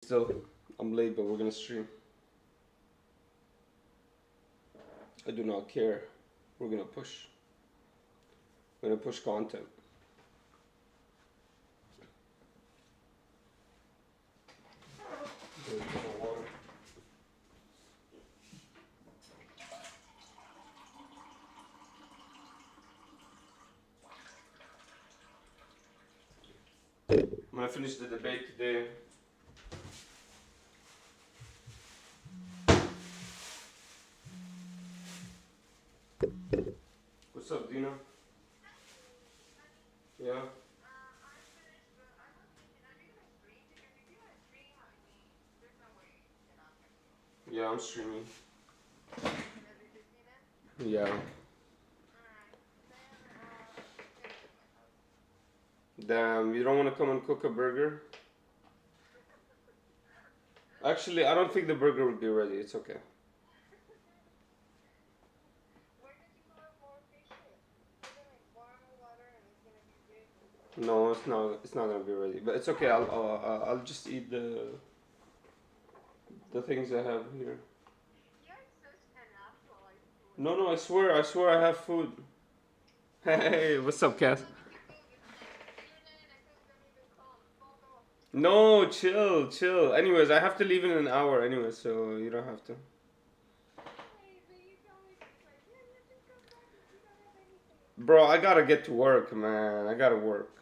Still, I'm late, but we're gonna stream. I do not care. We're gonna push. We're gonna push content. I'm gonna finish the debate today. What's up, Dina? Yeah? Yeah, I'm streaming. Yeah. Damn, you don't want to come and cook a burger? Actually, I don't think the burger would be ready. It's okay. No, it's not. It's not gonna be ready. But it's okay. I'll just eat the things I have here. No, no. I swear I have food. Hey, what's up, Cass? No, chill, chill. Anyways, I have to leave in an hour anyway, so you don't have to. Bro, I gotta get to work, man. I gotta work.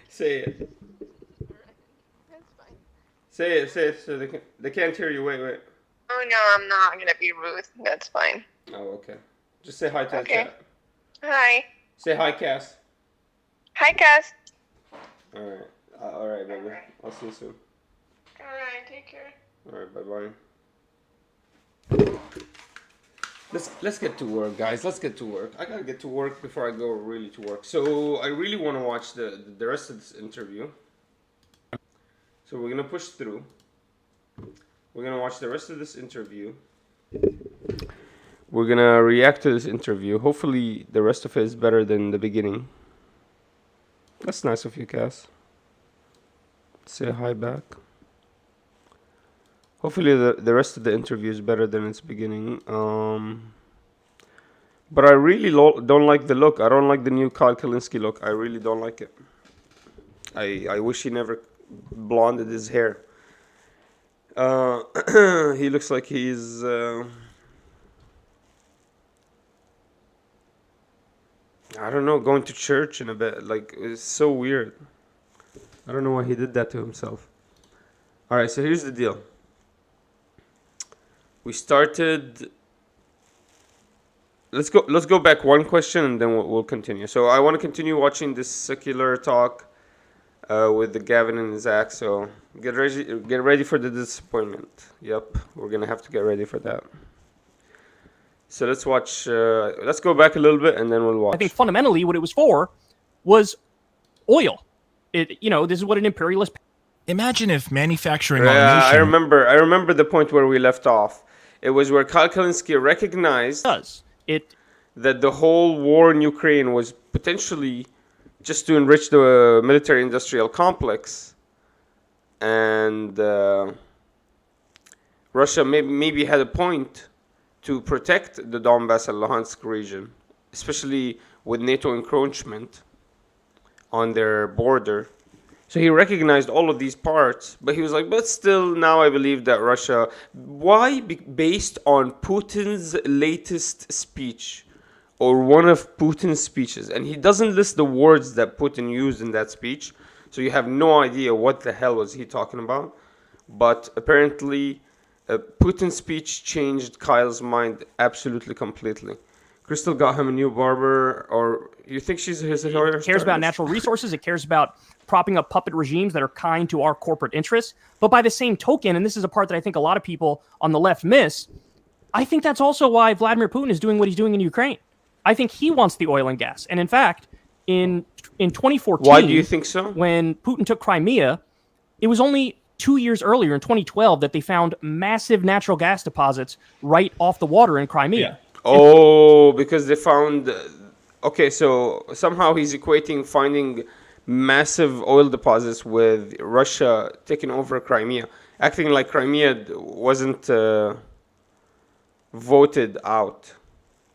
Say it. That's fine. Say it. Say it. So they can't hear you. Wait, wait. Oh no, I'm not gonna be rude. That's fine. Oh, okay. Just say hi to the Okay. chat. Hi. Say hi, Cass. Hi, Cass. Alright. Alright, baby. I'll see you soon. Alright, take care. Alright, bye bye. Let's get to work, guys. Let's get to work. I gotta get to work before I go really to work. So I really want to watch the rest of this interview. So we're gonna push through. We're gonna watch the rest of this interview. We're gonna react to this interview. Hopefully, the rest of it is better than the beginning. That's nice of you, Cass. Say hi back. Hopefully the rest of the interview is better than its beginning. But I really don't like the look. I don't like the new Kyle Kalinske look. I really don't like it. I wish he never blonded his hair. He looks like he's... I don't know, going to church in a bit. Like, it's so weird. I don't know why he did that to himself. Alright, so here's the deal. We started... Let's go back one question and then we'll continue. So I want to continue watching this secular talk with the Gavin and Zach. So get ready for the disappointment. Yep, we're gonna have to get ready for that. So let's watch. Let's go back a little bit and then we'll watch. I think fundamentally what it was for was oil. This is what an imperialist. Imagine if manufacturing Yeah, automation I remember the point where we left off. It was where Kyle Kalinske recognized that the whole war in Ukraine was potentially just to enrich the military-industrial complex, and Russia maybe had a point to protect the Donbass and Luhansk region, especially with NATO encroachment on their border. So he recognized all of these parts, but he was like, but still, now I believe that Russia... Why? Based on Putin's latest speech, or one of Putin's speeches. And he doesn't list the words that Putin used in that speech, so you have no idea what the hell was he talking about. But apparently, Putin's speech changed Kyle's mind absolutely completely. Crystal got him a new barber, or you think she's his hair? It cares about natural resources. It cares about propping up puppet regimes that are kind to our corporate interests. But by the same token, and this is a part that I think a lot of people on the left miss, I think that's also why Vladimir Putin is doing what he's doing in Ukraine. I think he wants the oil and gas. And in fact, in 2014... Why do you think so? When Putin took Crimea, it was only 2 years earlier, in 2012, that they found massive natural gas deposits right off the water in Crimea. Yeah. Oh, because they found... Okay, so somehow he's equating finding massive oil deposits with Russia taking over Crimea, acting like Crimea wasn't voted out.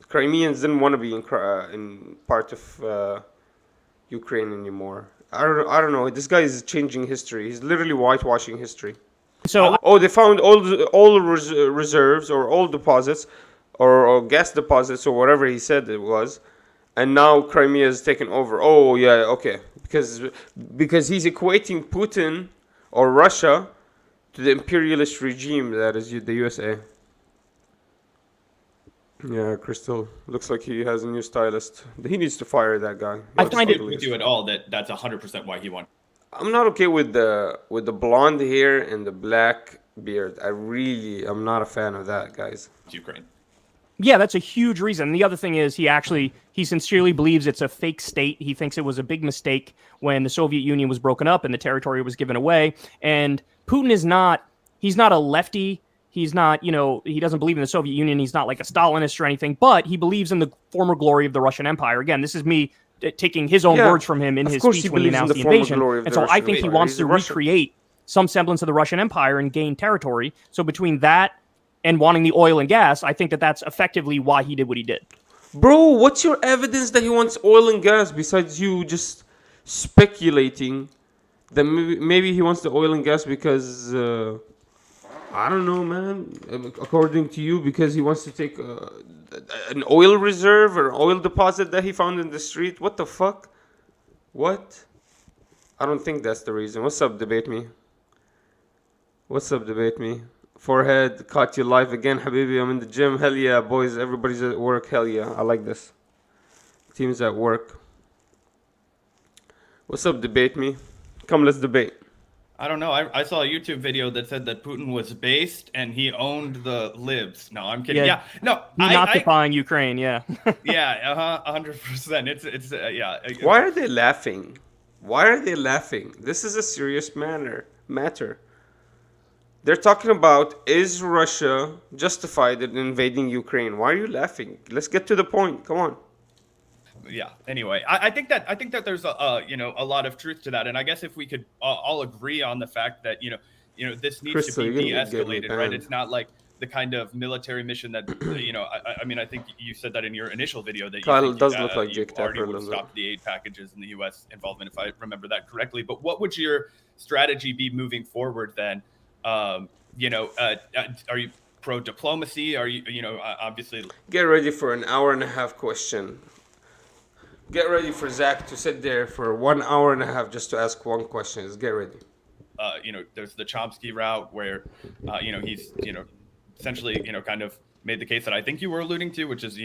Crimeans didn't want to be in part of Ukraine anymore. I don't know. This guy is changing history. He's literally whitewashing history. So Oh, they found all reserves or all deposits or gas deposits or whatever he said it was, and now Crimea is taken over. Oh yeah, okay, because he's equating Putin or Russia to the imperialist regime that is the USA. Yeah, Crystal looks like he has a new stylist. He needs to fire that guy. I find it with you at all that that's 100% why he won I'm not okay with the blonde hair and the black beard. I'm not a fan of that, guys. Ukraine. Yeah, that's a huge reason. The other thing is he sincerely believes it's a fake state. He thinks it was a big mistake when the Soviet Union was broken up and the territory was given away. And Putin he's not a lefty. He's not, he doesn't believe in the Soviet Union. He's not like a Stalinist or anything, but he believes in the former glory of the Russian Empire. Again, this is me taking his own words from him in his speech when he announced the invasion. And so I think he wants to recreate some semblance of the Russian Empire and gain territory. So between that and wanting the oil and gas, I think that's effectively why he did what he did. Bro, what's your evidence that he wants oil and gas besides you just speculating that maybe he wants the oil and gas because I don't know, man. According to you, because he wants to take an oil reserve or oil deposit that he found in the street. What the fuck? What? I don't think that's the reason. What's up, Debate Me? Forehead, caught you live again, Habibi. I'm in the gym. Hell yeah, boys. Everybody's at work. Hell yeah. I like this. Team's at work. What's up, Debate Me? Come, let's debate. I don't know. I saw a YouTube video that said that Putin was based and he owned the libs. No, I'm kidding. Yeah, no, he's not defying Ukraine. Yeah, yeah, 100%. It's yeah. Why are they laughing? This is a serious matter. They're talking about, is Russia justified in invading Ukraine? Why are you laughing? Let's get to the point. Come on. Yeah. Anyway, I think that there's a lot of truth to that, and I guess if we could all agree on the fact that this needs Crystal, to be de-escalated, right? It's not like the kind of military mission that I mean, I think you said that in your initial video that Kyle does look like Jake already Tapper a would little bit. stop the aid packages and the U.S. involvement, if I remember that correctly. But what would your strategy be moving forward then? Are you pro diplomacy? Are you obviously? Get ready for an hour and a half question. Get ready for Zach to sit there for 1 hour and a half just to ask one question. Just get ready. There's the Chomsky route where, he's, essentially, kind of made the case that I think you were alluding to, which is,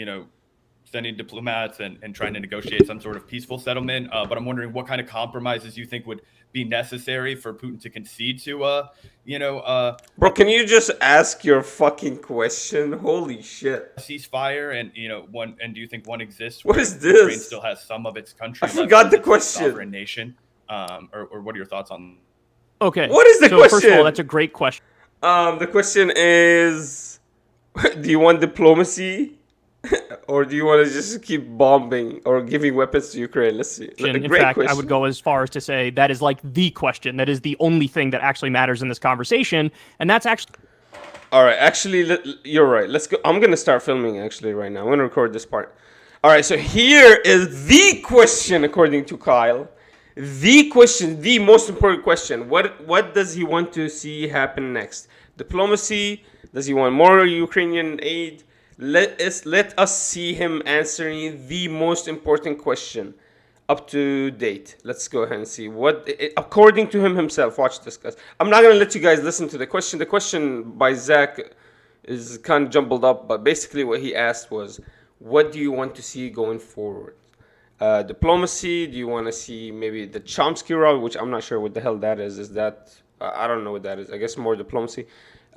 sending diplomats and trying to negotiate some sort of peaceful settlement. But I'm wondering what kind of compromises you think would be necessary for Putin to concede to, Bro, can you just ask your fucking question? Holy shit. ceasefire and, and do you think one exists? What where is this? Ukraine still has some of its country. I left forgot as the a question. Sovereign nation. Or what are your thoughts on? Okay. What is the First of question? all, that's a great question. The question is, do you want diplomacy? Or do you want to just keep bombing or giving weapons to Ukraine? Let's see. In fact, I would go as far as to say that is like the question. That is the only thing that actually matters in this conversation. And that's actually... All right. Actually, you're right. Let's go. I'm going to start filming actually right now. I'm going to record this part. All right. So here is the question, according to Kyle. The question, the most important question. What does he want to see happen next? Diplomacy? Does he want more Ukrainian aid? Let us see him answering the most important question up to date. Let's go ahead and see what, according to him himself. Watch this, guys. I'm not gonna let you guys listen to the question. The question by Zach is kind of jumbled up, but basically what he asked was, what do you want to see going forward? Diplomacy? Do you want to see maybe the Chomsky route, which I'm not sure what the hell that is. Is that I don't know what that is. I guess more diplomacy.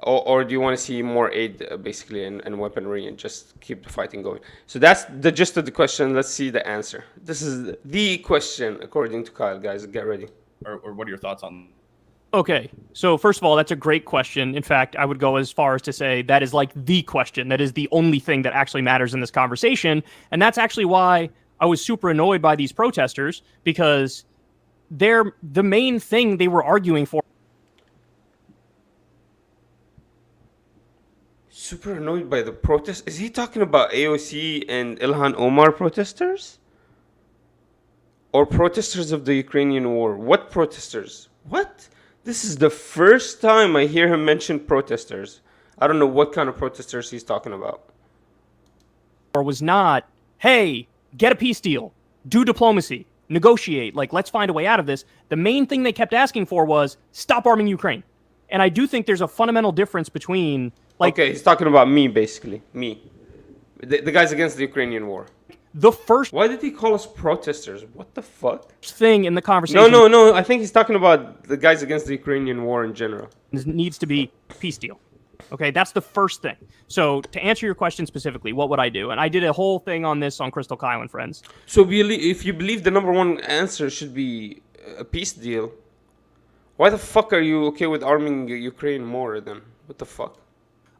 Or do you want to see more aid, basically, and weaponry, and just keep the fighting going? So that's the gist of the question. Let's see the answer. This is the question, according to Kyle, guys. Get ready. Or what are your thoughts on? Okay, so first of all, that's a great question. In fact, I would go as far as to say that is like the question. That is the only thing that actually matters in this conversation. And that's actually why I was super annoyed by these protesters, because the main thing they were arguing for. Super annoyed by the protest. Is he talking about AOC and Ilhan Omar protesters? Or protesters of the Ukrainian war? What protesters? What? This is the first time I hear him mention protesters. I don't know what kind of protesters he's talking about. Or was not, hey, get a peace deal, do diplomacy, negotiate, like let's find a way out of this. The main thing they kept asking for was stop arming Ukraine. And I do think there's a fundamental difference between okay, he's talking about me, basically. Me. The guys against the Ukrainian war. the first Why did he call us protesters? What the fuck? thing in the conversation No. I think he's talking about the guys against the Ukrainian war in general. needs to be peace deal. Okay, that's the first thing. So to answer your question specifically, what would I do? And I did a whole thing on this on Crystal Kylan, friends. So if you believe the number one answer should be a peace deal, why the fuck are you okay with arming Ukraine more then? What the fuck?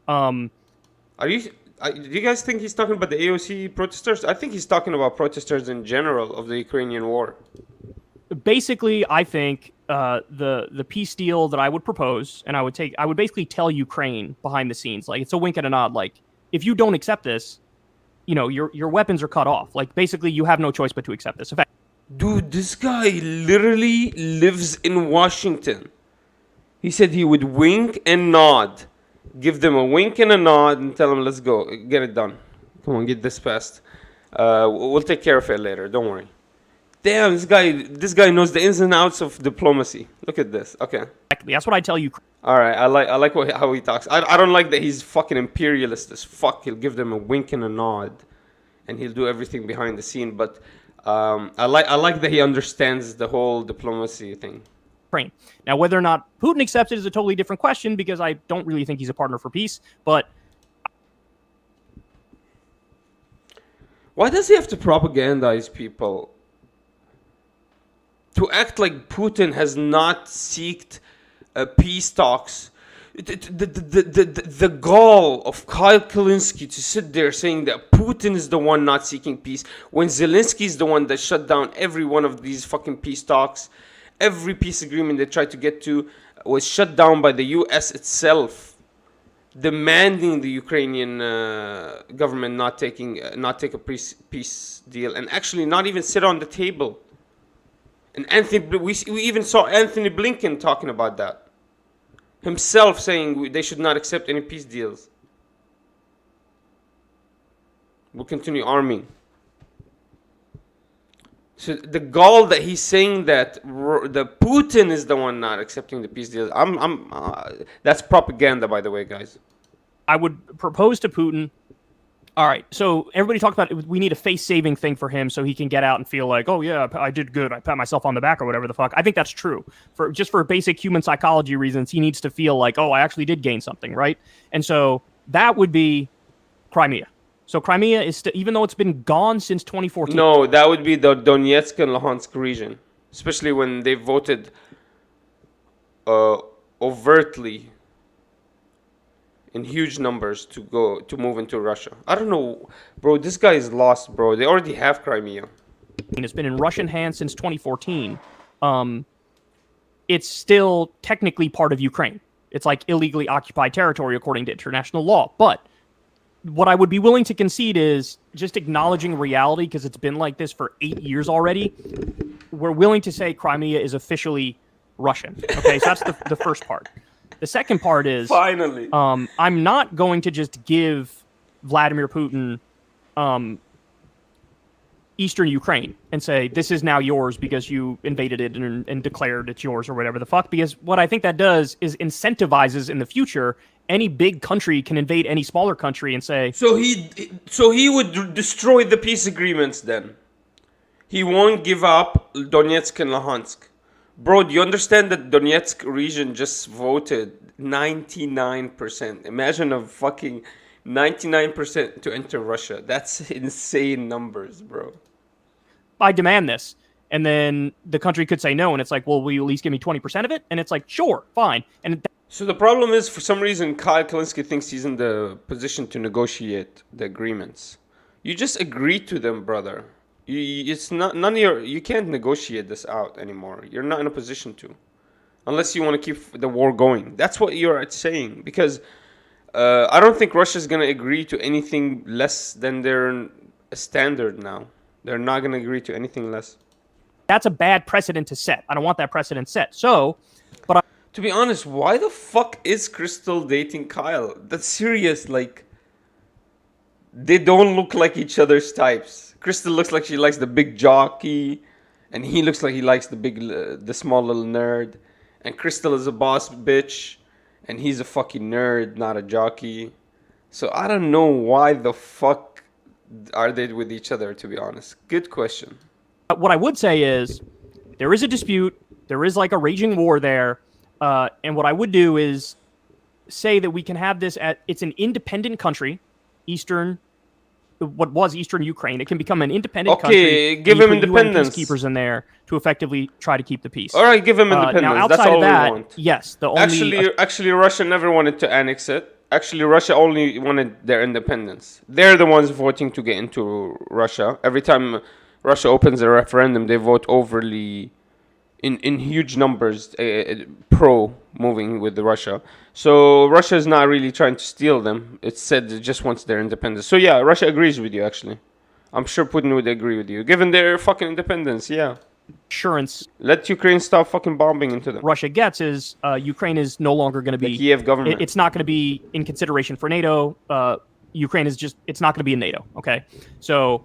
Do you guys think he's talking about the AOC protesters? I think he's talking about protesters in general of the Ukrainian war. Basically, I think the peace deal that I would propose, and I would basically tell Ukraine behind the scenes, like it's a wink and a nod, like if you don't accept this, you know, your weapons are cut off. Like basically, you have no choice but to accept this. Dude, this guy literally lives in Washington. He said he would wink and nod. Give them a wink and a nod and tell them, let's go. Get it done. Come on, get this passed. We'll take care of it later. Don't worry. Damn, this guy knows the ins and outs of diplomacy. Look at this. Okay. That's what I tell Ukraine. All right. I like how he talks. I don't like that he's fucking imperialist as fuck. He'll give them a wink and a nod. And he'll do everything behind the scene. But I like that he understands the whole diplomacy thing. Now, whether or not Putin accepts it is a totally different question because I don't really think he's a partner for peace. But why does he have to propagandize people? To act like Putin has not sought peace talks. The gall of Kyle Kalinske to sit there saying that Putin is the one not seeking peace when Zelensky is the one that shut down every one of these fucking peace talks. Every peace agreement they tried to get to was shut down by the U.S. itself, demanding the Ukrainian government not take a peace deal and actually not even sit on the table. And we even saw Anthony Blinken talking about that himself, saying they should not accept any peace deals. We'll continue arming. So the gall that he's saying that the Putin is the one not accepting the peace deal. That's propaganda, by the way, guys. I would propose to Putin. All right, so everybody talked about we need a face-saving thing for him so he can get out and feel like, oh yeah, I did good. I pat myself on the back or whatever the fuck. I think that's true. For basic human psychology reasons, he needs to feel like, oh, I actually did gain something, right? And so that would be Crimea. So Crimea is even though it's been gone since 2014. No, that would be the Donetsk and Luhansk region, especially when they voted overtly in huge numbers to move into Russia. I don't know, bro. This guy is lost, bro. They already have Crimea. It's been in Russian hands since 2014. It's still technically part of Ukraine. It's like illegally occupied territory according to international law, but what I would be willing to concede is just acknowledging reality because it's been like this for 8 years already. We're willing to say Crimea is officially Russian. Okay, so that's the first part. The second part is finally. I'm not going to just give Vladimir Putin Eastern Ukraine and say this is now yours because you invaded it and declared it's yours or whatever the fuck. Because what I think that does is incentivizes in the future any big country can invade any smaller country and say. So he would destroy the peace agreements then. He won't give up Donetsk and Luhansk. Bro, do you understand that Donetsk region just voted 99%? Imagine a fucking 99% to enter Russia. That's insane numbers, bro. I demand this. And then the country could say no. And it's like, well, will you at least give me 20% of it? And it's like, sure, fine. And so the problem is, for some reason, Kyle Kalinske thinks he's in the position to negotiate the agreements. You just agree to them, brother. It's not none of your. You can't negotiate this out anymore. You're not in a position to, unless you want to keep the war going. That's what you're saying. Because I don't think Russia's gonna agree to anything less than their standard now. They're not gonna agree to anything less. That's a bad precedent to set. I don't want that precedent set. So, To be honest, why the fuck is Crystal dating Kyle? That's serious. Like, they don't look like each other's types. Crystal looks like she likes the big jockey, and he looks like he likes the small little nerd. And Crystal is a boss bitch, and he's a fucking nerd, not a jockey. So I don't know why the fuck are they with each other, to be honest. Good question. what I would say is there is a dispute. There is like a raging war there. And what I would do is say that we can have this it's an independent country, what was Eastern Ukraine. It can become an independent country. Okay, give him independence. Peacekeepers in there to effectively try to keep the peace. All right, give him independence. Now, outside That's all of that, we want. yes, the only Actually, Russia never wanted to annex it. Actually, Russia only wanted their independence. They're the ones voting to get into Russia. Every time Russia opens a referendum, they vote overly, in huge numbers, pro moving with Russia. So Russia is not really trying to steal them. It said it just wants their independence. So yeah, Russia agrees with you, actually. I'm sure Putin would agree with you. Given their fucking independence, yeah. assurance Let Ukraine stop fucking bombing into them. Russia gets is Ukraine is no longer going to The be Kiev government. It's not going to be in consideration for NATO. Ukraine is it's not going to be in NATO. Okay, so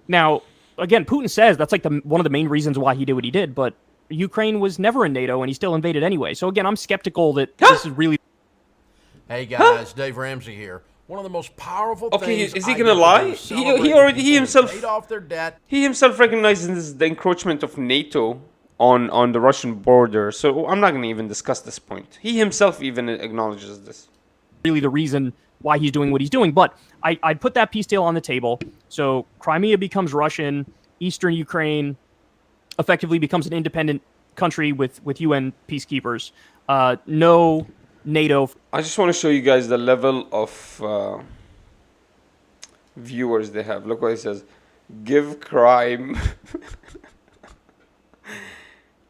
now again, Putin says that's like one of the main reasons why he did what he did, but Ukraine was never in NATO and he still invaded anyway. So again, I'm skeptical that this is really. Hey guys, Dave Ramsey here. One of the most powerful things. Is he I gonna get to lie? do is He celebrate already people he who himself paid off their debt. he himself recognizes the encroachment of NATO on the Russian border. So I'm not gonna even discuss this point. He himself even acknowledges this. really the reason why he's doing what he's doing. But I'd put that peace deal on the table. So Crimea becomes Russian, Eastern Ukraine effectively becomes an independent country with UN peacekeepers. No NATO. I just want to show you guys the level of viewers they have. Look what he says. Give crime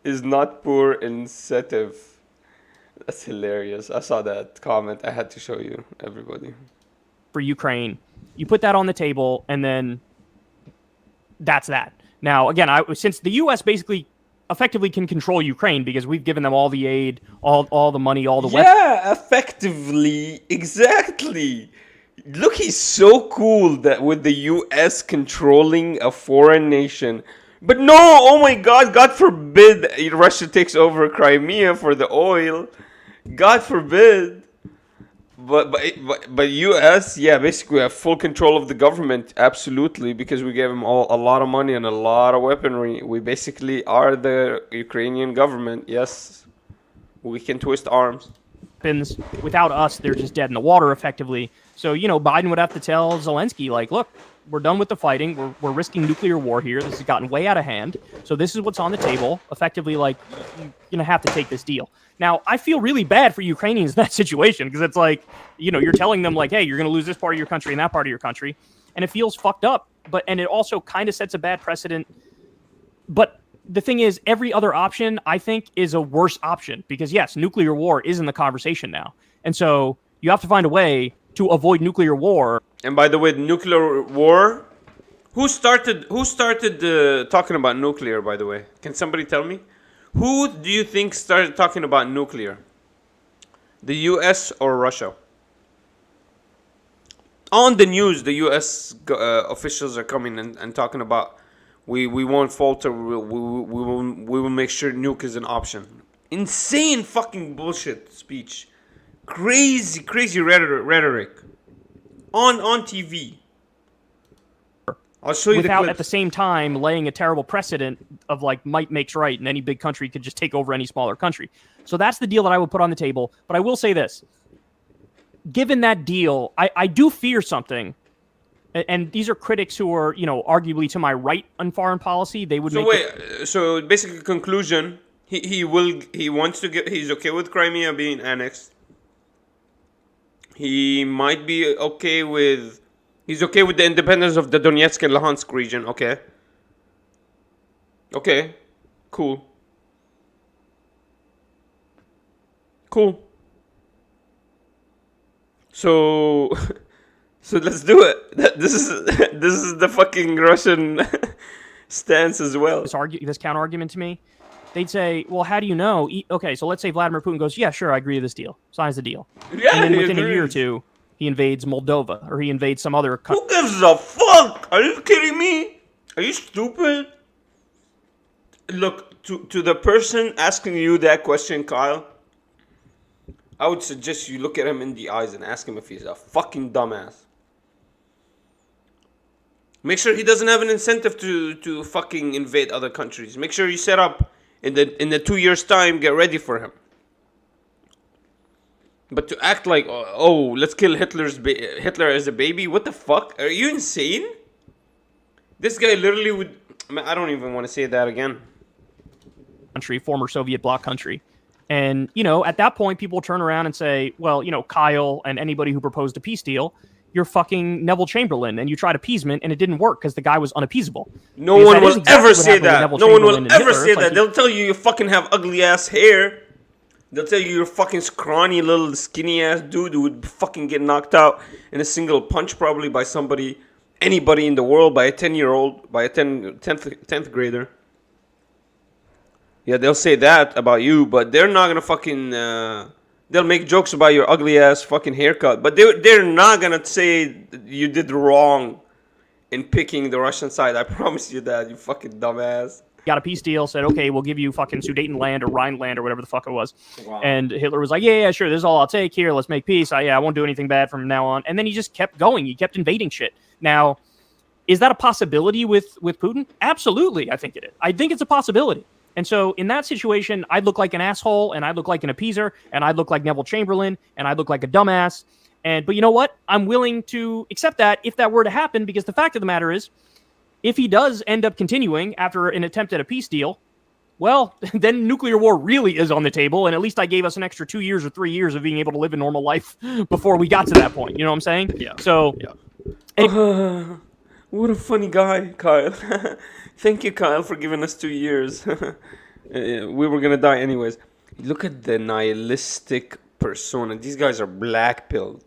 is not poor incentive. That's hilarious. I saw that comment. I had to show you, everybody. For Ukraine, you put that on the table, and then that's that. Now, again, since the U.S. basically effectively can control Ukraine because we've given them all the aid, all the money, all the weapons. Yeah, effectively. Exactly. Look, he's so cool that with the U.S. controlling a foreign nation. But no, oh my God, God forbid Russia takes over Crimea for the oil. God forbid. But U.S., yeah, basically we have full control of the government, absolutely, because we gave them a lot of money and a lot of weaponry. We basically are the Ukrainian government, yes. We can twist arms. Without us, they're just dead in the water, effectively. So, Biden would have to tell Zelensky, like, look, we're done with the fighting. We're risking nuclear war here. This has gotten way out of hand. So this is what's on the table. Effectively, like, you're going to have to take this deal. Now, I feel really bad for Ukrainians in that situation because it's like, you're telling them, like, hey, you're going to lose this part of your country and that part of your country. And it feels fucked up. And it also kind of sets a bad precedent. But the thing is, every other option, I think, is a worse option because, yes, nuclear war is in the conversation now. And so you have to find a way to avoid nuclear war. And by the way, nuclear war, who started talking about nuclear, by the way? Can somebody tell me? Who do you think started talking about nuclear? The US or Russia? On the news, the US officials are coming and talking about we won't falter, we will make sure nuke is an option. Insane fucking bullshit speech. Crazy rhetoric. On TV. I'll show you without the at the same time laying a terrible precedent of like might makes right and any big country could just take over any smaller country. So that's the deal that I would put on the table. But I will say this. Given that deal, I do fear something. And these are critics who are, arguably to my right on foreign policy. They would So basically conclusion, he's okay with Crimea being annexed. He might be okay with... He's okay with the independence of the Donetsk and Luhansk region, okay. Okay, cool. Cool. So, so let's do it. This is this is the fucking Russian stance as well. This counter argument to me, they'd say, well, how do you know? Okay, so let's say Vladimir Putin goes, yeah, sure, I agree to this deal, signs the deal, Yeah, and then he within a year or agrees. two, he invades Moldova or he invades some other country. Who gives a fuck? Are you kidding me? Are you stupid? Look, to the person asking you that question, Kyle, I would suggest you look at him in the eyes and ask him if he's a fucking dumbass. Make sure he doesn't have an incentive to fucking invade other countries. Make sure you set up in the 2 years time. Get ready for him. But to act like, oh, let's kill Hitler as a baby. What the fuck? Are you insane? This guy literally would. I don't even want to say that again. Country, former Soviet bloc country. And, you know, at that point, people turn around and say, well, you know, Kyle and anybody who proposed a peace deal, you're fucking Neville Chamberlain, and you tried appeasement, and it didn't work because the guy was unappeasable. No Because one that will is exactly ever what say happened with that. Neville No one will Chamberlain and ever Hitler. say It's like that. They'll tell you fucking have ugly ass hair. They'll tell you you're fucking scrawny little skinny ass dude who would fucking get knocked out in a single punch probably by anybody in the world, by a 10-year-old, by a 10th grader. Yeah, they'll say that about you, but they're not gonna fucking. They'll make jokes about your ugly ass fucking haircut, but they're not gonna say you did wrong in picking the Russian side. I promise you that, you fucking dumbass. got a peace deal, said, okay, we'll give you fucking Sudetenland or Rhineland or whatever the fuck it was. Wow. And Hitler was like, yeah, sure, this is all I'll take here. Let's make peace. I won't do anything bad from now on. And then he just kept going. He kept invading shit. Now, is that a possibility with Putin? Absolutely, I think it is. I think it's a possibility. And so in that situation, I'd look like an asshole, and I'd look like an appeaser, and I'd look like Neville Chamberlain, and I'd look like a dumbass. But you know what? I'm willing to accept that if that were to happen, because the fact of the matter is, if he does end up continuing after an attempt at a peace deal, well, then nuclear war really is on the table, and at least I gave us an extra 2 years or 3 years of being able to live a normal life before we got to that point. You know what I'm saying? Yeah. So, Yeah. What a funny guy, Kyle. Thank you, Kyle, for giving us 2 years. We were gonna die anyways. Look at the nihilistic persona. These guys are black pilled.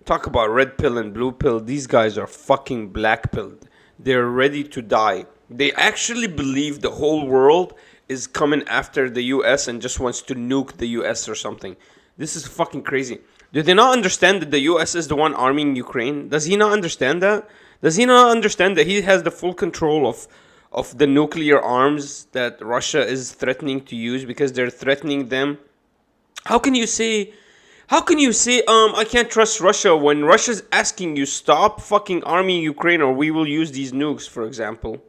Talk about red pill and blue pill. These guys are fucking black pilled. They're ready to die. They actually believe the whole world is coming after the US and just wants to nuke the US or something. This is fucking crazy. Do they not understand that the US is the one arming Ukraine? Does he not understand that? Does he not understand that he has the full control of the nuclear arms that Russia is threatening to use because they're threatening them? How can you say I can't trust Russia when Russia's asking you stop fucking arming Ukraine or we will use these nukes, for example,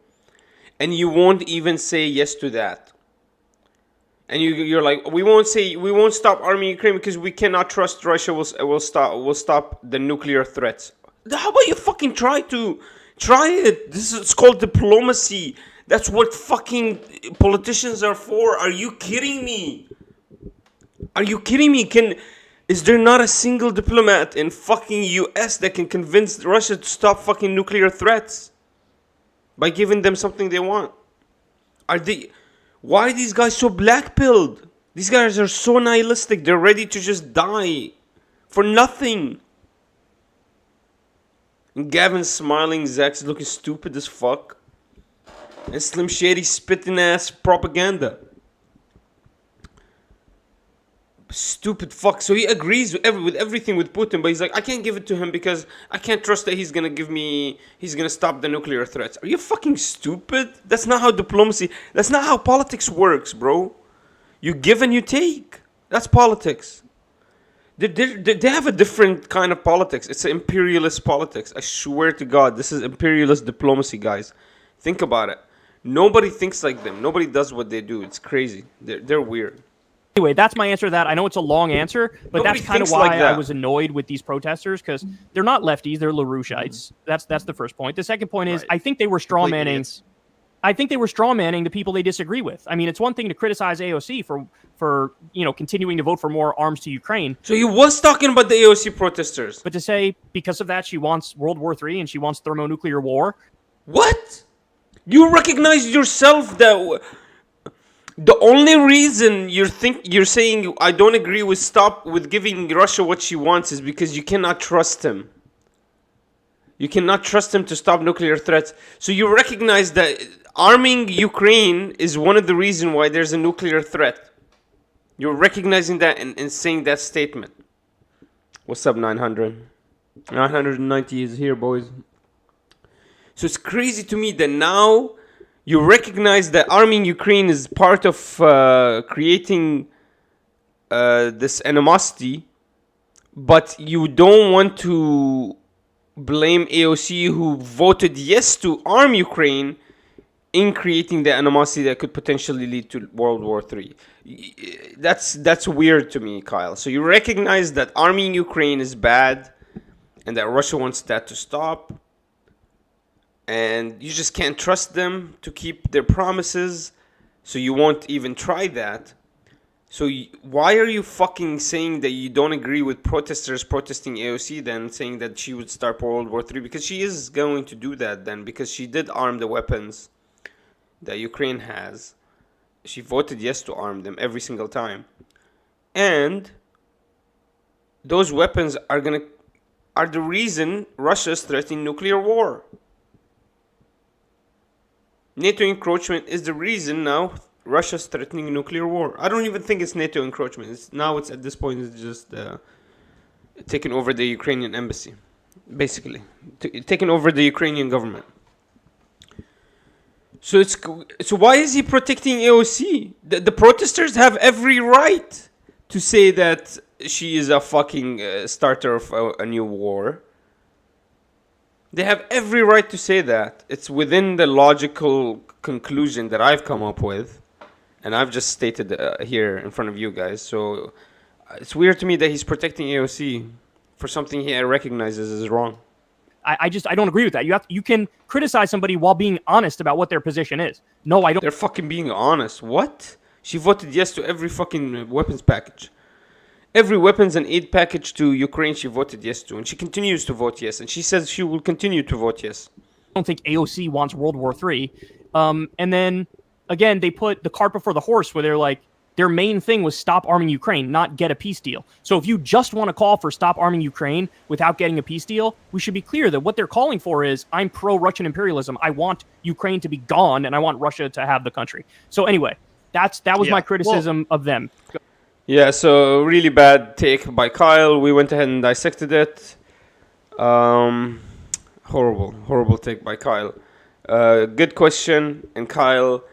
and you won't even say yes to that? And you're like, we won't stop arming Ukraine because we cannot trust Russia will stop the nuclear threats. How about you fucking try it? It's called diplomacy. That's what fucking politicians are for. Are you kidding me? Is there not a single diplomat in fucking US that can convince Russia to stop fucking nuclear threats by giving them something they want? Why are these guys so black-pilled? These guys are so nihilistic. They're ready to just die for nothing. And Gavin's smiling, Zach's looking stupid as fuck. And Slim Shady spitting ass propaganda. Stupid fuck. So he agrees with everything with Putin, but he's like, I can't give it to him because I can't trust that he's gonna stop the nuclear threats. Are you fucking stupid? That's not how that's not how politics works, bro. You give and you take. That's politics. They have a different kind of politics. It's imperialist politics. I swear to God, this is imperialist diplomacy, guys. Think about it. Nobody thinks like them. Nobody does what they do. It's crazy. They're weird. Anyway, that's my answer to that. I know it's a long answer, but Nobody that's kind of thinks why like that. I was annoyed with these protesters, because they're not lefties, they're LaRouchites. That's the first point. The second point is, Right. I think they were straw Complete manning. idiots. I think they were straw manning the people they disagree with. I mean, it's one thing to criticize AOC for continuing to vote for more arms to Ukraine, So he was talking about the AOC protesters. but to say because of that she wants World War III and she wants thermonuclear war. What? You recognize yourself that the only reason you're saying I don't agree with stop with giving Russia what she wants is because you cannot trust him. You cannot trust him to stop nuclear threats. So you recognize that arming Ukraine is one of the reasons why there's a nuclear threat. You're recognizing that and saying that statement. What's up, 900? 990 is here, boys. So it's crazy to me that now you recognize that arming Ukraine is part of creating this animosity, but you don't want to blame AOC who voted yes to arm Ukraine in creating the animosity that could potentially lead to World War III. That's weird to me, Kyle. So you recognize that arming Ukraine is bad and that Russia wants that to stop, and you just can't trust them to keep their promises, so you won't even try that. So why are you fucking saying that you don't agree with protesters protesting AOC then, saying that she would start World War III? Because she is going to do that then, because she did arm the weapons that Ukraine has. She voted yes to arm them every single time. And those weapons are the reason Russia is threatening nuclear war. NATO encroachment is the reason now Russia's threatening nuclear war. I don't even think it's NATO encroachment. It's at this point it's just taking over the Ukrainian embassy, basically, taking over the Ukrainian government. So why is he protecting AOC? The protesters have every right to say that she is a fucking starter of a new war. They have every right to say that. It's within the logical conclusion that I've come up with, and I've just stated here in front of you guys. So it's weird to me that he's protecting AOC for something he recognizes as wrong. I don't agree with that. You can criticize somebody while being honest about what their position is. No, I don't. They're fucking being honest. What? She voted yes to every fucking weapons package. Every weapons and aid package to Ukraine she voted yes to, and she continues to vote yes, and she says she will continue to vote yes. I don't think AOC wants World War III. And then, again, they put the cart before the horse where they're like, their main thing was stop arming Ukraine, not get a peace deal. So if you just want to call for stop arming Ukraine without getting a peace deal, we should be clear that what they're calling for is, I'm pro-Russian imperialism. I want Ukraine to be gone, and I want Russia to have the country. So anyway, that was my criticism of them. Yeah, so really bad take by Kyle. We went ahead and dissected it. Horrible take by Kyle. Good question. And Kyle,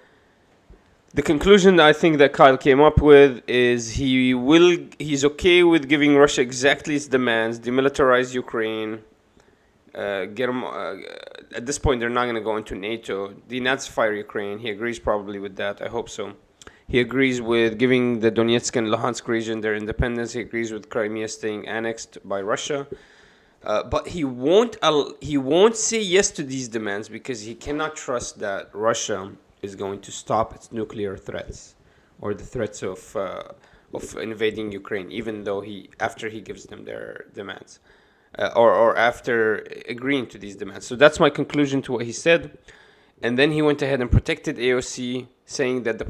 the conclusion I think that Kyle came up with is he's okay with giving Russia exactly its demands, demilitarize Ukraine, get them, at this point they're not going to go into NATO, denazify Ukraine. He agrees probably with that. I hope so. He agrees with giving the Donetsk and Luhansk region their independence. He agrees with Crimea staying annexed by Russia. But he won't say yes to these demands because he cannot trust that Russia is going to stop its nuclear threats or the threats of invading Ukraine, even though after he gives them their demands or after agreeing to these demands. So that's my conclusion to what he said. And then he went ahead and protected AOC, saying that the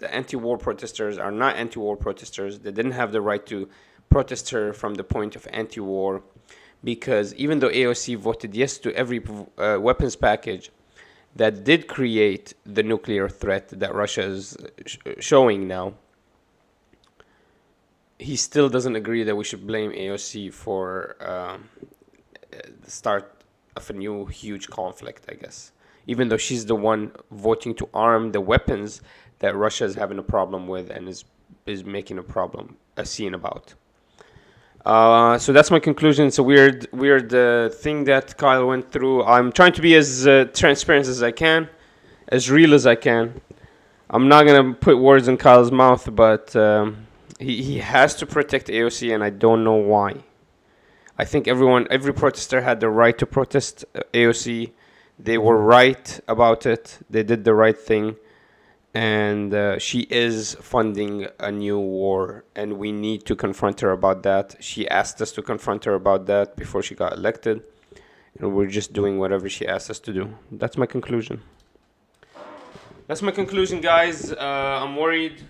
anti-war protesters are not anti-war protesters. They didn't have the right to protest her from the point of anti-war, because even though AOC voted yes to every weapons package that did create the nuclear threat that Russia is showing now, he still doesn't agree that we should blame AOC for the start of a new huge conflict, I guess. Even though she's the one voting to arm the weapons that Russia is having a problem with and is making a scene about. So that's my conclusion. It's a weird thing that Kyle went through. I'm trying to be as transparent as I can, as real as I can. I'm not going to put words in Kyle's mouth, but he has to protect AOC, and I don't know why. I think every protester had the right to protest AOC. They were right about it. They did the right thing. And she is funding a new war. And we need to confront her about that. She asked us to confront her about that before she got elected. And we're just doing whatever she asked us to do. That's my conclusion. That's my conclusion, guys. I'm worried.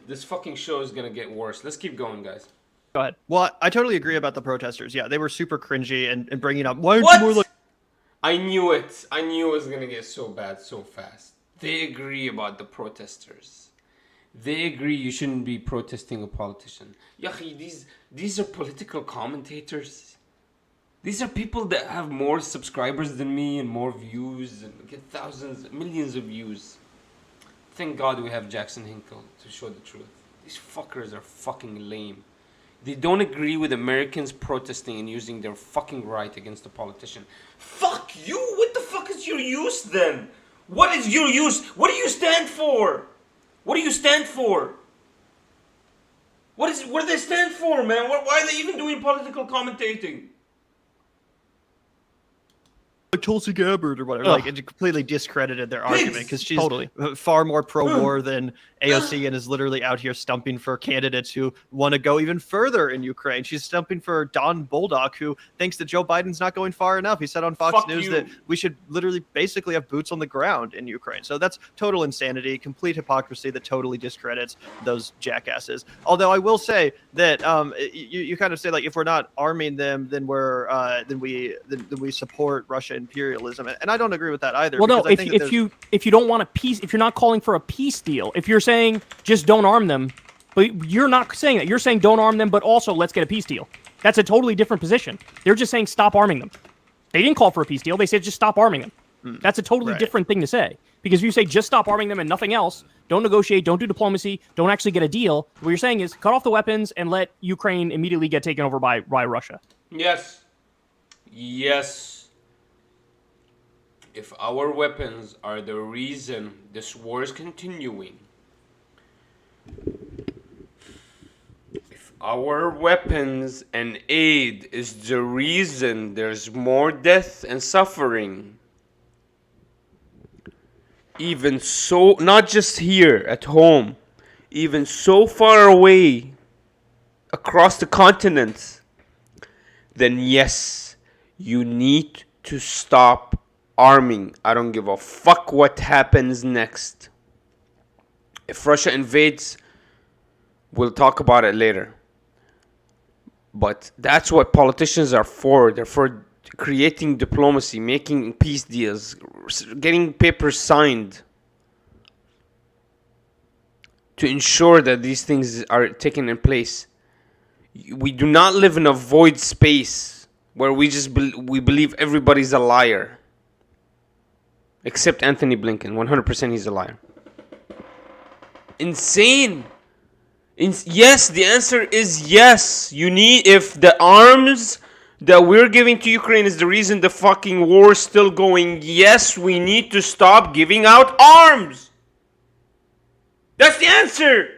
This fucking show is gonna get worse. Let's keep going, guys. Go ahead. Well, I totally agree about the protesters. Yeah, they were super cringy and bringing up, why aren't What? you more like... I knew it. I knew it was gonna get so bad so fast. They agree about the protesters. They agree you shouldn't be protesting a politician. Yahi, these are political commentators. These are people that have more subscribers than me and more views and get thousands, millions of views. Thank God we have Jackson Hinkle to show the truth. These fuckers are fucking lame. They don't agree with Americans protesting and using their fucking right against a politician. Fuck you! What the fuck is your use then? What is your use? What do you stand for? What do you stand for? What do they stand for, man? Why are they even doing political commentating? like Tulsi Gabbard or whatever. Like, it completely discredited their argument because she's Totally. far more pro-war than AOC and is literally out here stumping for candidates who want to go even further in Ukraine. She's stumping for Don Bolduc, who thinks that Joe Biden's not going far enough. He said on Fox Fuck News you. that we should literally basically have boots on the ground in Ukraine. So that's total insanity, complete hypocrisy that totally discredits those jackasses. Although I will say that you kind of say, like, if we're not arming them, then we support Russia imperialism, and I don't agree with that either. Well, no, because I think that if you don't want a peace, if you're not calling for a peace deal, if you're saying just don't arm them, but you're not saying that. You're saying don't arm them, but also let's get a peace deal. That's a totally different position. They're just saying stop arming them. They didn't call for a peace deal. They said just stop arming them. That's a totally Right. different thing to say. Because if you say just stop arming them and nothing else, don't negotiate, don't do diplomacy, don't actually get a deal, what you're saying is cut off the weapons and let Ukraine immediately get taken over by Russia. Yes. Yes. If our weapons are the reason this war is continuing, if our weapons and aid is the reason there's more death and suffering, even so, not just here at home, even so far away across the continent, then yes, you need to stop arming. I don't give a fuck what happens next. If Russia invades, we'll talk about it later. But that's what politicians are for. They're for creating diplomacy, making peace deals, getting papers signed to ensure that these things are taken in place. We do not live in a void space where we just we believe everybody's a liar. Except Anthony Blinken. 100% he's a liar. Insane. Yes, the answer is yes. You need, if the arms that we're giving to Ukraine is the reason the fucking war is still going, yes, we need to stop giving out arms. That's the answer.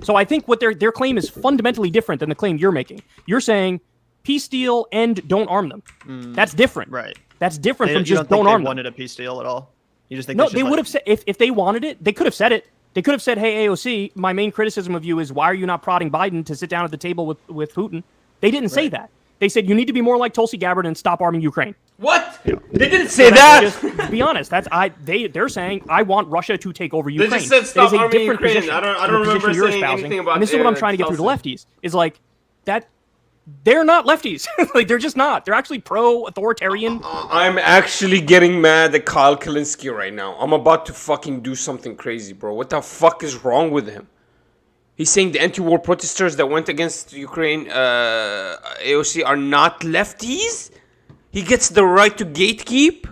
So I think what their claim is fundamentally different than the claim you're making. You're saying peace deal and don't arm them. That's different. Right. That's different you from just don't think don't they arm them. wanted a peace deal at all? You just think No, should, they like- would have said if they wanted it, they could have said it. They could have said, "Hey, AOC, my main criticism of you is why are you not prodding Biden to sit down at the table with Putin?" They didn't say that. They said you need to be more like Tulsi Gabbard and stop arming Ukraine. What? They didn't say that. Just be honest. They're saying I want Russia to take over Ukraine. just said That stop is a arming different Ukraine. position I don't than the remember position you're saying espousing. anything about And this is what I'm trying to get through to Tulsi. lefties. Is like that. They're not lefties. Like they're just not. They're actually pro-authoritarian. I'm actually getting mad at Kyle Kalinske right now. I'm about to fucking do something crazy, bro. What the fuck is wrong with him? He's saying the anti-war protesters that went against Ukraine, AOC, are not lefties? He gets the right to gatekeep?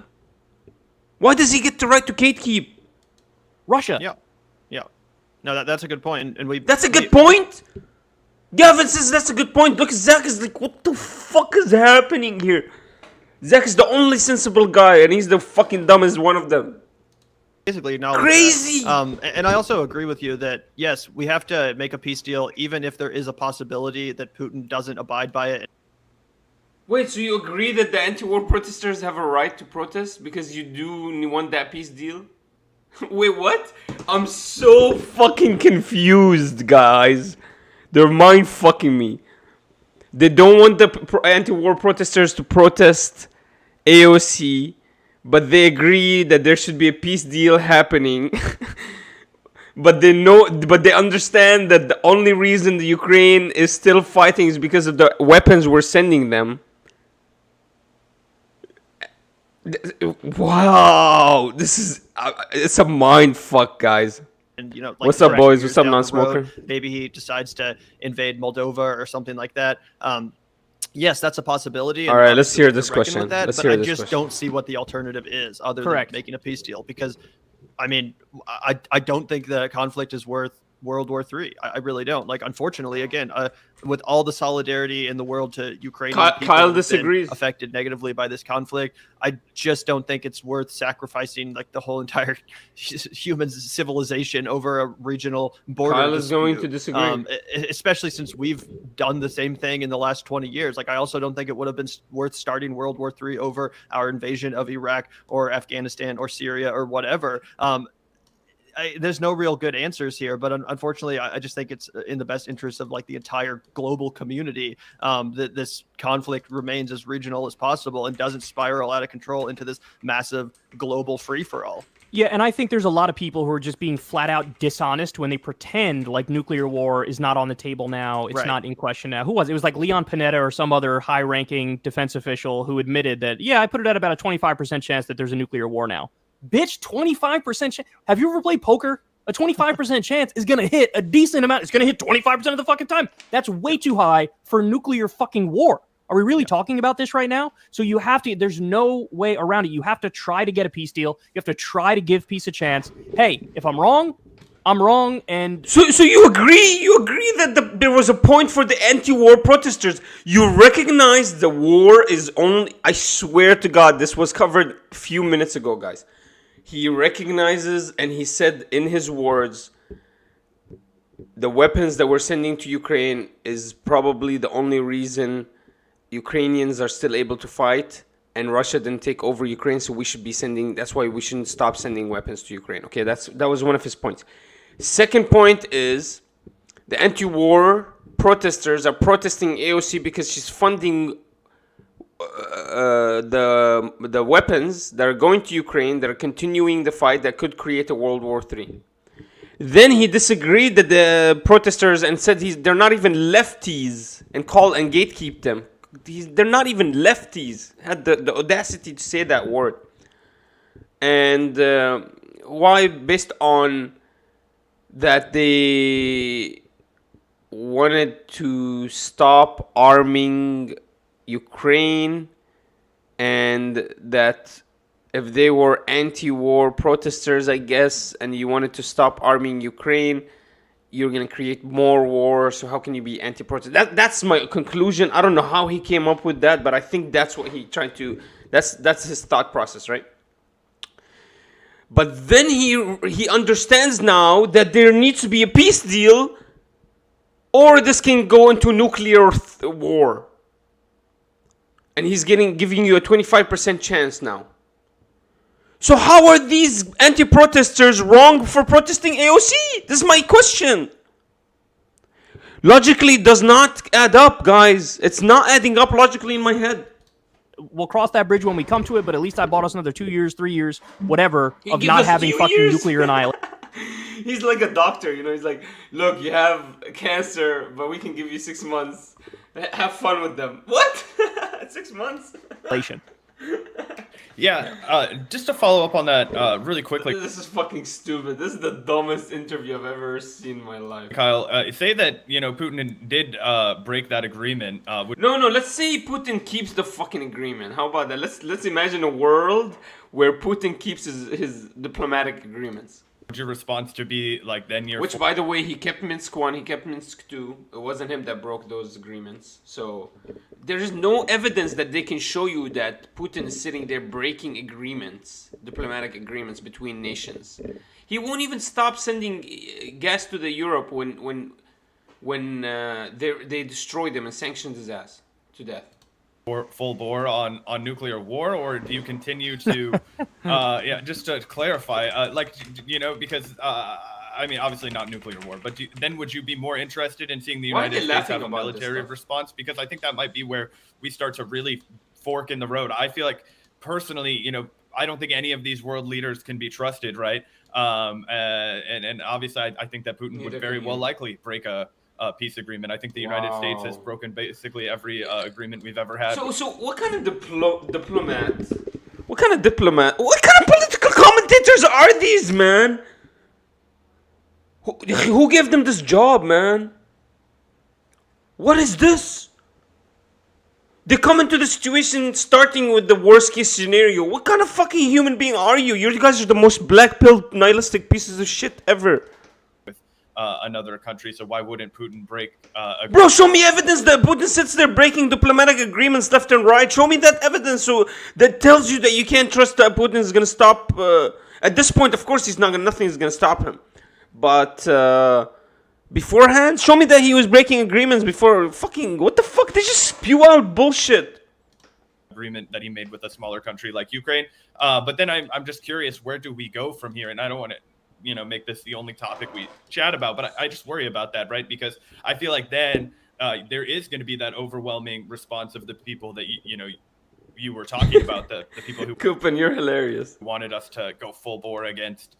Why does he get the right to gatekeep? Russia. Yeah. No, that's a good point. And we. That's a good point? Gavin says that's a good point. Look, Zach is like, what the fuck is happening here? Zach is the only sensible guy, and he's the fucking dumbest one of them. Basically acknowledge Crazy! that. And I also agree with you that yes, we have to make a peace deal, even if there is a possibility that Putin doesn't abide by it. Wait, so you agree that the anti-war protesters have a right to protest because you do want that peace deal? Wait, what? I'm so fucking confused, guys. They're mind fucking me. They don't want the anti-war protesters to protest AOC, but they agree that there should be a peace deal happening. But they understand that the only reason the Ukraine is still fighting is because of the weapons we're sending them. Wow, this is it's a mind fuck, guys. And What's up, 30 boys? years What's up, down the non-smoker? road, maybe he decides to invade Moldova or something like that. Yes, that's a possibility. All right, let's obviously hear we have this to reckon question. with that, Let's but hear I this just question. don't see what the alternative is other Correct. than making a peace deal. Because, I mean, I don't think the conflict is worth World War III. I really don't. Like, unfortunately, again, with all the solidarity in the world to Ukrainian people Kyle who've been disagrees. affected negatively by this conflict, I just don't think it's worth sacrificing like the whole entire human civilization over a regional border. Kyle is going dispute. to disagree. Especially since we've done the same thing in the last 20 years. Like, I also don't think it would have been worth starting World War III over our invasion of Iraq or Afghanistan or Syria or whatever. There's no real good answers here, but unfortunately, I just think it's in the best interest of like the entire global community that this conflict remains as regional as possible and doesn't spiral out of control into this massive global free-for-all. Yeah, and I think there's a lot of people who are just being flat out dishonest when they pretend like nuclear war is not on the table now. It's Right. not in question now. Who was it? It was like Leon Panetta or some other high-ranking defense official who admitted that, yeah, I put it at about a 25% chance that there's a nuclear war now. Bitch, 25% chance. Have you ever played poker? A 25% chance is going to hit a decent amount. It's going to hit 25% of the fucking time. That's way too high for nuclear fucking war. Are we really talking about this right now? So you have to, there's no way around it. You have to try to get a peace deal. You have to try to give peace a chance. Hey, if I'm wrong, I'm wrong. And So you agree? You agree that there was a point for the anti-war protesters? You recognize the war is only... I swear to God, this was covered a few minutes ago, guys. He recognizes, and he said in his words, the weapons that we're sending to Ukraine is probably the only reason Ukrainians are still able to fight, and Russia didn't take over Ukraine, so we should be sending... That's why we shouldn't stop sending weapons to Ukraine. Okay, that was one of his points. Second point is the anti-war protesters are protesting AOC because she's funding the weapons that are going to Ukraine, that are continuing the fight, that could create a World War III. Then he disagreed that the protesters and said they're not even lefties and called and gatekeep them. They're not even lefties. Had the audacity to say that word. And why? Based on that they wanted to stop arming Ukraine, and that if they were anti-war protesters, I guess, and you wanted to stop arming Ukraine, you're going to create more war. So how can you be anti-protest? That's my conclusion. I don't know how he came up with that, but I think that's what he tried to... That's his thought process, right? But then he understands now that there needs to be a peace deal, or this can go into nuclear war. And he's giving you a 25% chance now. So how are these anti-protesters wrong for protesting AOC? This is my question. Logically, it does not add up, guys. It's not adding up logically in my head. we'll cross that bridge when we come to it, but at least I bought us another 2 years, 3 years, whatever, He of gives not us having 2 fucking years? nuclear annihilation. He's like a doctor, you know. He's like, look, you have cancer, but we can give you 6 months. Have fun with them. What? 6 months? Yeah, just to follow up on that really quickly, This is fucking stupid. This is the dumbest interview I've ever seen in my life. Kyle, say that, Putin did break that agreement. No, let's say Putin keeps the fucking agreement. How about that? Let's imagine a world where Putin keeps his diplomatic agreements. Would your response to be like, then you're... Which, by the way, he kept Minsk 1, he kept Minsk 2. It wasn't him that broke those agreements. So, there is no evidence that they can show you that Putin is sitting there breaking agreements, diplomatic agreements between nations. He won't even stop sending gas to the Europe when they destroyed them and sanctioned his ass to death. full bore on nuclear war, or do you continue to just to clarify, because I mean, obviously not nuclear war, but then would you be more interested in seeing the Why are United they States laughing have a about this military stuff? response? Because I think that might be where we start to really fork in the road. I feel like personally, I don't think any of these world leaders can be trusted, right? And obviously, I think that Putin would very well likely break a peace agreement. I think the United States has broken basically every agreement we've ever had. So what kind of diplomat? What kind of diplomat? What kind of political commentators are these, man? Who gave them this job, man? What is this? They come into the situation starting with the worst case scenario. What kind of fucking human being are you? You guys are the most black-pilled, nihilistic pieces of shit ever. With another country, so why wouldn't Putin break Bro, show me evidence that Putin sits there breaking diplomatic agreements left and right. Show me that evidence that tells you that you can't trust that Putin is gonna stop. At this point, of course, nothing is gonna stop him. But beforehand, show me that he was breaking agreements before. Fucking what the fuck? They just spew out bullshit. Agreement that he made with a smaller country like Ukraine. But then I'm just curious, where do we go from here? And I don't want to make this the only topic we chat about, but I just worry about that, right? Because I feel like then there is going to be that overwhelming response of the people that you were talking about, the people who Coopin, you're hilarious. wanted us to go full bore against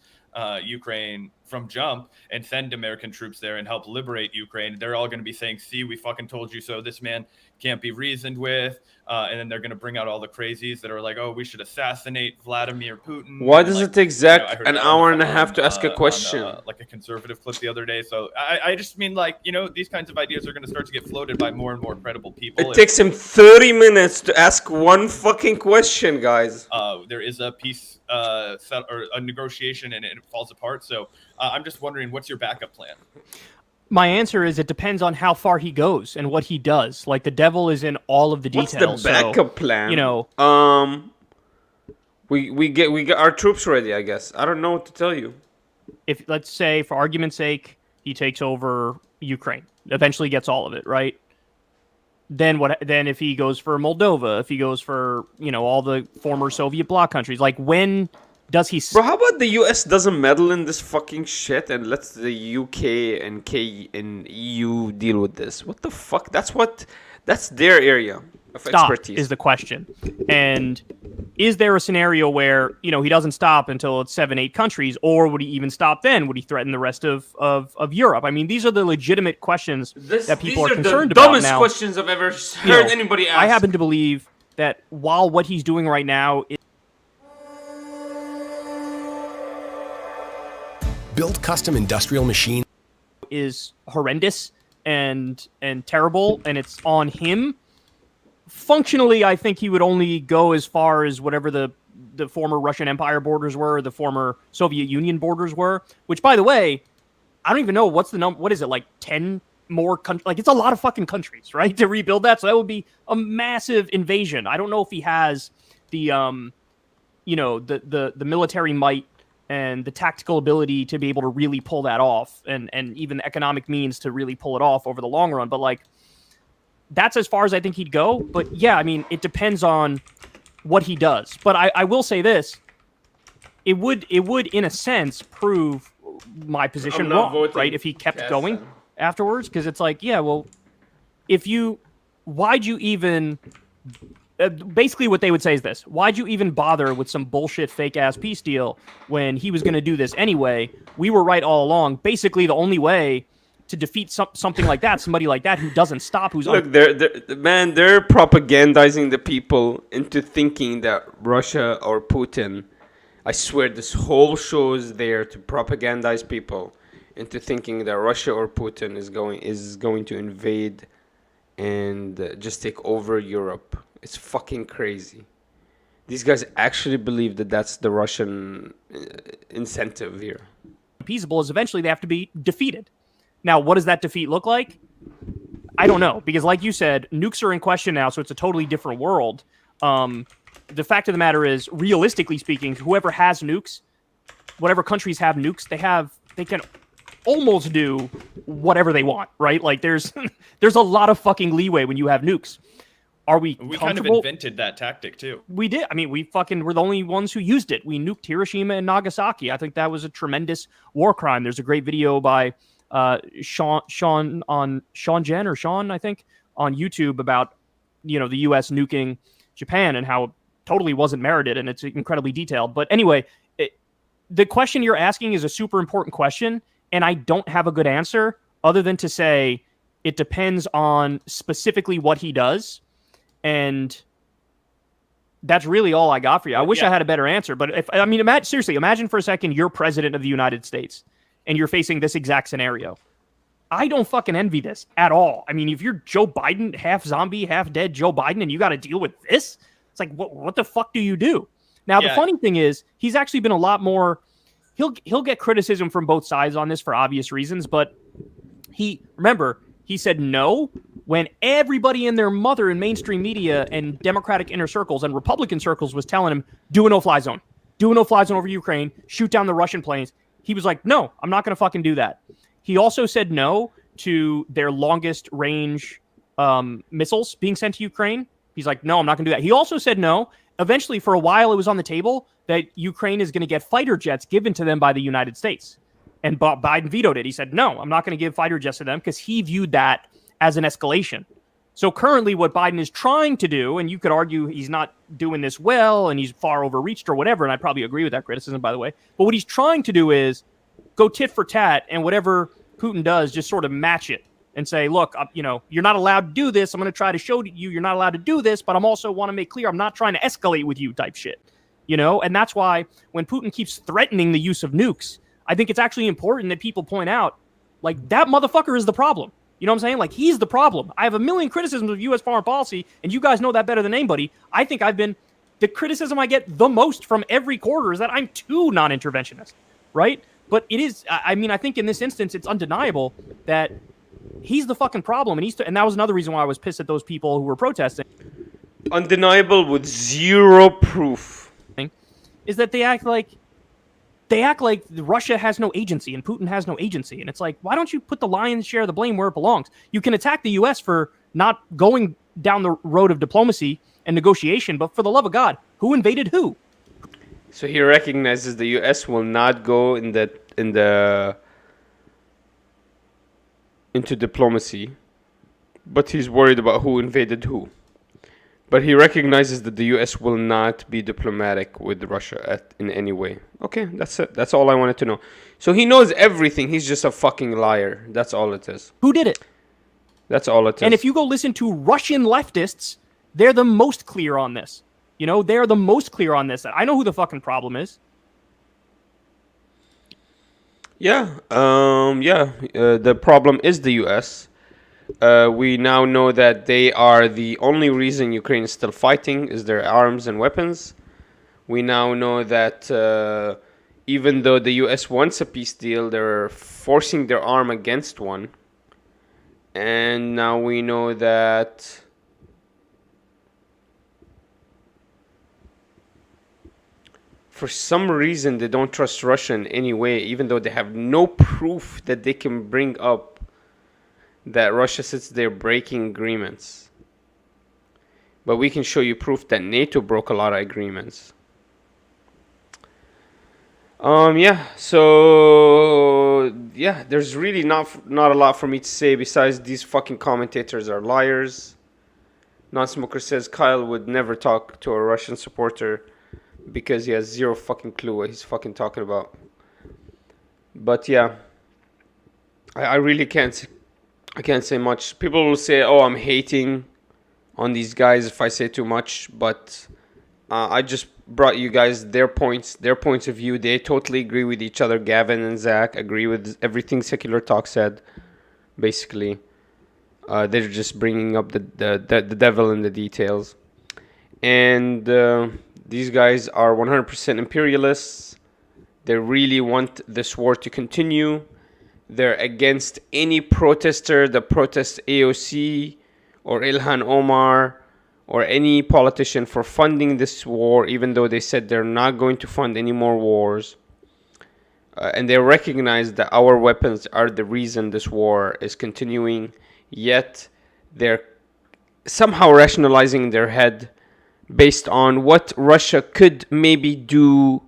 Ukraine from jump and send American troops there and help liberate Ukraine. They're all going to be saying, see, we fucking told you so. This man can't be reasoned with. And then they're going to bring out all the crazies that are like, oh, we should assassinate Vladimir Putin. Why does it take Zach I heard an that hour on and a the half phone, to ask a question? like a conservative clip the other day. So I just mean these kinds of ideas are going to start to get floated by more and more credible people. It takes him 30 minutes to ask one fucking question, guys. There is a peace or a negotiation and it falls apart. So I'm just wondering, what's your backup plan? My answer is it depends on how far he goes and what he does. Like, the devil is in all of the What's details. the backup plan? We get our troops ready, I guess. I don't know what to tell you. If, let's say, for argument's sake, he takes over Ukraine, eventually gets all of it, right? Then what? Then if he goes for Moldova, if he goes for all the former Soviet bloc countries, like, when does he? Bro, how about the US doesn't meddle in this fucking shit and lets the UK and EU deal with this? What the fuck? That's their area of expertise. Is the question. And is there a scenario where, he doesn't stop until it's 7-8 countries, or would he even stop then? Would he threaten the rest of Europe? I mean, these are the legitimate questions that people are concerned about now. These are the dumbest questions I've ever heard anybody ask. I happen to believe that while what he's doing right now is Build custom industrial machines is horrendous and terrible, and it's on him. Functionally, I think he would only go as far as whatever the former Russian Empire borders were, the former Soviet Union borders were. Which, by the way, I don't even know what's the number. What is it, like 10 more countries? Like, it's a lot of fucking countries, right, to rebuild that. So that would be a massive invasion. I don't know if he has the the military might and the tactical ability to be able to really pull that off, and even the economic means to really pull it off over the long run. But, like, that's as far as I think he'd go. But yeah, I mean, it depends on what he does. But I will say this: it would in a sense prove my position wrong, right? If he kept going afterwards, because it's like, yeah, well, why'd you even? Basically, what they would say is this: why'd you even bother with some bullshit fake ass peace deal when he was going to do this anyway? We were right all along. Basically, the only way to defeat something like that, somebody like that who doesn't stop, who's look, they're propagandizing the people into thinking that Russia or Putin. I swear, this whole show is there to propagandize people into thinking that Russia or Putin is going to invade and just take over Europe. It's fucking crazy. These guys actually believe that that's the Russian incentive here. Feasible is eventually they have to be defeated. Now, what does that defeat look like? I don't know, because like you said, nukes are in question now, so it's a totally different world. The fact of the matter is, realistically speaking, whoever has nukes, whatever countries have nukes, they can almost do whatever they want, right? Like, there's a lot of fucking leeway when you have nukes. Are we kind of invented that tactic too. We did. I mean, we were the only ones who used it. We nuked Hiroshima and Nagasaki. I think that was a tremendous war crime. There's a great video by Sean, I think, on YouTube about the U.S. nuking Japan and how totally wasn't merited, and it's incredibly detailed. But anyway, the question you're asking is a super important question, and I don't have a good answer other than to say it depends on specifically what he does, and that's really all I got for you. I wish I had a better answer, but seriously, imagine for a second you're president of the United States and you're facing this exact scenario. I don't fucking envy this at all. I mean, if you're Joe Biden, half zombie, half dead Joe Biden, and you got to deal with this, it's like, what the fuck do you do? Now, the funny thing is, he's actually been a lot more. He'll get criticism from both sides on this for obvious reasons, but he said no when everybody and their mother in mainstream media and Democratic inner circles and Republican circles was telling him, do a no-fly zone. Do a no-fly zone over Ukraine. Shoot down the Russian planes. He was like, no, I'm not going to fucking do that. He also said no to their longest range missiles being sent to Ukraine. He's like, no, I'm not going to do that. He also said no. Eventually, for a while, it was on the table that Ukraine is going to get fighter jets given to them by the United States. And Biden vetoed it. He said, no, I'm not going to give fighter jets to them because he viewed that as an escalation. So currently what Biden is trying to do, and you could argue he's not doing this well and he's far overreached or whatever, and I probably agree with that criticism, by the way. But what he's trying to do is go tit for tat, and whatever Putin does, just sort of match it and say, look, you're not allowed to do this. I'm going to try to show you you're not allowed to do this, but I'm also want to make clear I'm not trying to escalate with you type shit. And that's why when Putin keeps threatening the use of nukes, I think it's actually important that people point out, like, that motherfucker is the problem. You know what I'm saying? Like, he's the problem. I have a million criticisms of U.S. foreign policy, and you guys know that better than anybody. I think the criticism I get the most from every quarter is that I'm too non-interventionist, right? But it is, I think in this instance, it's undeniable that he's the fucking problem, and that was another reason why I was pissed at those people who were protesting. Undeniable with zero proof. Is that they act like Russia has no agency and Putin has no agency. And it's like, why don't you put the lion's share of the blame where it belongs? You can attack the U.S. for not going down the road of diplomacy and negotiation, but for the love of God, who invaded who? So he recognizes the U.S. will not go into diplomacy, but he's worried about who invaded who. But he recognizes that the U.S. will not be diplomatic with Russia in any way. Okay, that's it. That's all I wanted to know. So he knows everything. He's just a fucking liar. That's all it is. Who did it? That's all it is. And if you go listen to Russian leftists, they're the most clear on this. They're the most clear on this. I know who the fucking problem is. Yeah. The problem is the U.S. We now know that they are the only reason Ukraine is still fighting is their arms and weapons. We now know that even though the U.S. wants a peace deal, they're forcing their arm against one. And now we know that for some reason they don't trust Russia in any way, even though they have no proof that they can bring up that Russia sits there breaking agreements. But we can show you proof that NATO broke a lot of agreements. There's really not a lot for me to say besides these fucking commentators are liars. Non-smoker says Kyle would never talk to a Russian supporter because he has zero fucking clue what he's fucking talking about. But yeah, I really can't say much. People will say, oh, I'm hating on these guys if I say too much, but I just brought you guys their points of view. They totally agree with each other. Gavin and Zach agree with everything Secular Talk said, basically. They're just bringing up the devil in the details. And these guys are 100% imperialists. They really want this war to continue. They're against any protester that protests AOC or Ilhan Omar or any politician for funding this war, even though they said they're not going to fund any more wars. And they recognize that our weapons are the reason this war is continuing, yet they're somehow rationalizing in their head based on what Russia could maybe do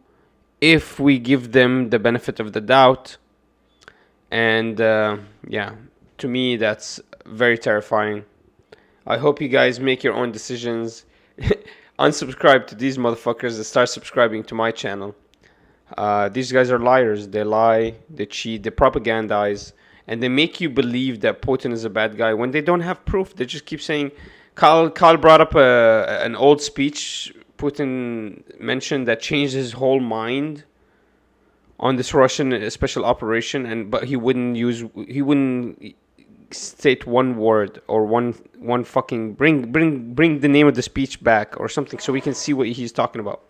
if we give them the benefit of the doubt. And to me, that's very terrifying. I hope you guys make your own decisions. unsubscribe to these motherfuckers and start subscribing to my channel. These guys are liars. They lie, they cheat, they propagandize, and they make you believe that Putin is a bad guy when they don't have proof. They just keep saying. Kyle brought up an old speech Putin mentioned that changed his whole mind on this Russian special operation, but he wouldn't state one word or one fucking bring the name of the speech back or something so we can see what he's talking about.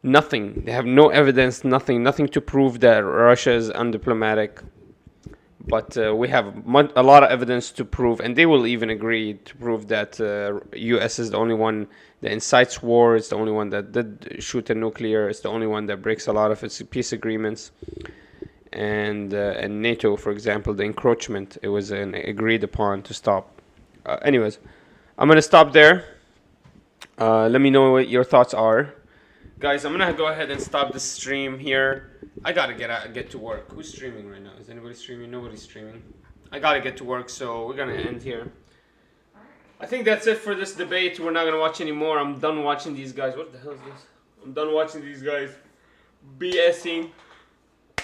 Nothing. They have no evidence. Nothing to prove that Russia is undiplomatic. But we have a lot of evidence to prove, and they will even agree to prove that U.S. is the only one that incites war. It's the only one that did shoot a nuclear. It's the only one that breaks a lot of its peace agreements. And NATO, for example, the encroachment, it was agreed upon to stop. Anyways, I'm going to stop there. Let me know what your thoughts are. Guys, I'm going to go ahead and stop the stream here. I got to get to work. Who's streaming right now? Is anybody streaming? Nobody's streaming. I got to get to work, so we're going to end here. I think that's it for this debate. We're not going to watch anymore. I'm done watching these guys. What the hell is this? I'm done watching these guys BSing.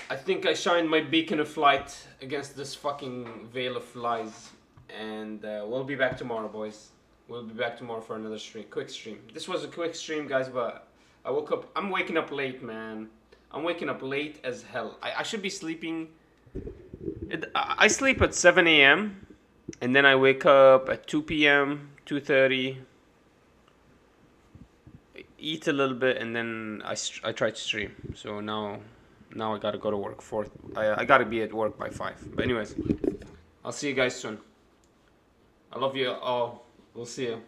I think I shined my beacon of light against this fucking veil of lies. And we'll be back tomorrow, boys. We'll be back tomorrow for another stream. Quick stream. This was a quick stream, guys, but I woke up. I'm waking up late, man. I'm waking up late as hell. I should be sleeping. I sleep at 7 a.m. and then I wake up at 2 p.m., 2:30. Eat a little bit, and then I try to stream. So now I gotta go to work. I gotta be at work by 5. But anyways, I'll see you guys soon. I love you all. We'll see you.